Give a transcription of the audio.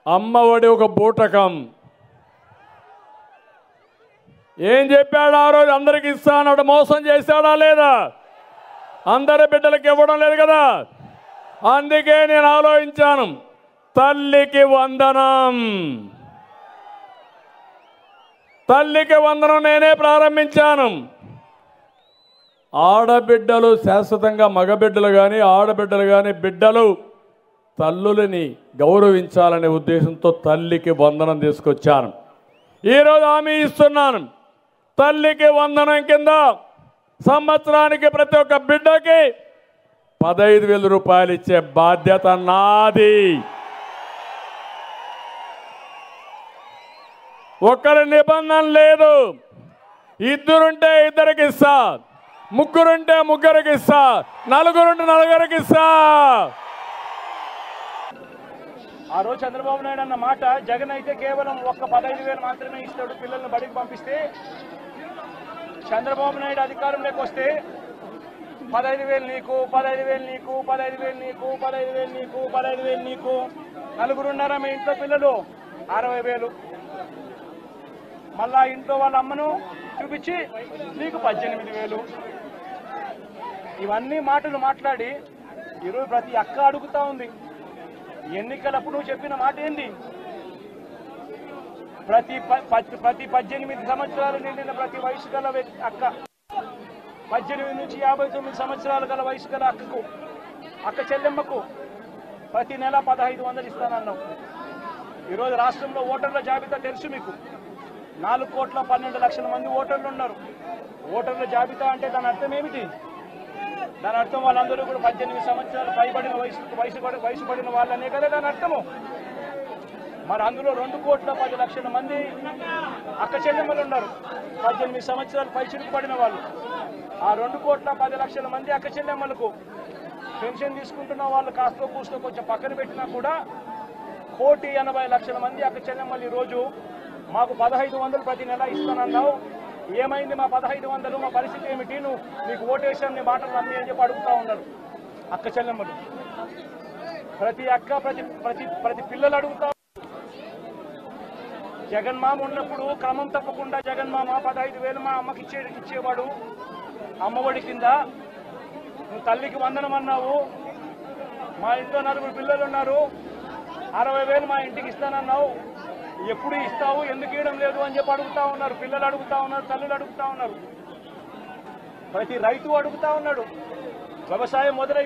అమ్మఒడి ఒక బూటకం. ఏం చెప్పాడు ఆ రోజు? అందరికి ఇస్తానన్నాడు. మోసం చేశాడా లేదా? అందరి బిడ్డలకు ఇవ్వడం లేదు కదా. అందుకే నేను ఆలోచించాను, తల్లికి వందనం. తల్లికి వందనం నేనే ప్రారంభించాను. ఆడబిడ్డలు శాశ్వతంగా, మగబిడ్డలు కానీ ఆడబిడ్డలు కానీ బిడ్డలు తల్లులని గౌరవించాలనే ఉద్దేశంతో తల్లికి వందనం తీసుకొచ్చాను. ఈరోజు హామీ ఇస్తున్నాను, తల్లికి వందనం కింద సంవత్సరానికి ప్రతి ఒక్క బిడ్డకి 15,000 రూపాయలు ఇచ్చే బాధ్యత నాది. ఒక్కరి నిబంధన లేదు. ఇద్దరుంటే ఇద్దరికి ఇస్తా, ముగ్గురుంటే ముగ్గురికి ఇస్తా, నలుగురుంటే నలుగురికి ఇస్తా. ఆ రోజు చంద్రబాబు నాయుడు అన్న మాట, జగన్ అయితే కేవలం ఒక్క 15,000 మాత్రమే ఇస్తాడు పిల్లల్ని బడికి పంపిస్తే, చంద్రబాబు నాయుడు అధికారంలోకి వస్తే 15,000 నీకు, 15,000 నీకు, 15,000 నీకు, 15,000 నీకు, 15,000 నీకు, నలుగురున్నారా మీ ఇంట్లో పిల్లలు 60,000. మళ్ళా ఇంట్లో వాళ్ళ అమ్మను చూపించి నీకు 18,000. ఇవన్నీ మాటలు మాట్లాడి ఈరోజు ప్రతి అక్క అడుగుతా ఉంది, ఎన్నికలప్పుడు నువ్వు చెప్పిన మాట ఏంటి? ప్రతి 18 సంవత్సరాలు నిండిన ప్రతి వయసు గల అక్క, 18 నుంచి 59 సంవత్సరాలు గల వయసు గల అక్క చెల్లెమ్మకు ప్రతి నెల 1,500 ఇస్తానన్నావు. ఈరోజు రాష్ట్రంలో ఓటర్ల జాబితా తెలుసు మీకు. 4,12,00,000 మంది ఓటర్లు ఉన్నారు. ఓటర్ల జాబితా అంటే దాని అర్థం ఏమిటి? దాని అర్థం వాళ్ళందరూ కూడా 18 సంవత్సరాలు పైబడిన వయసు పడిన వాళ్ళనే కదా దాని అర్థము. మరి అందులో 2,10,00,000 మంది అక్క చెల్లెమ్మలు ఉన్నారు, 18 సంవత్సరాలు పైచిలుకు పడిన వాళ్ళు. ఆ 2,10,00,000 మంది అక్క చెల్లెమ్మలకు పెన్షన్ తీసుకుంటున్న వాళ్ళు కాస్తో కూస్తో కొంచెం పక్కన పెట్టినా కూడా 1,80,00,000 మంది అక్క చెల్లెమ్మలు ఈరోజు మాకు 1,500 ప్రతి నెల ఇస్తానన్నావు, ఏమైంది మా 1,500, మా పరిస్థితి ఏమిటి, నువ్వు నీకు ఓటేసాను నీ మాటలు నమ్మి అని చెప్పి అడుగుతా ఉన్నారు అక్క చెల్లెమ్మలు. ప్రతి అక్క ప్రతి పిల్లలు అడుగుతా. జగన్మామ ఉన్నప్పుడు క్రమం తప్పకుండా జగన్మామ 15,000 మా అమ్మకి ఇచ్చేవాడు అమ్మఒడి కింద. నువ్వు తల్లికి వందనం అన్నావు, మా ఇంట్లో 9 పిల్లలు ఉన్నారు, 60,000 మా ఇంటికి ఇస్తానన్నావు, ఎప్పుడు ఇస్తావు, ఎందుకు ఇవ్వడం లేదు అని చెప్పి అడుగుతా ఉన్నారు. పిల్లలు అడుగుతా ఉన్నారు, తల్లులు అడుగుతా ఉన్నారు, ప్రతి రైతు అడుగుతా ఉన్నాడు. వ్యవసాయం మొదలై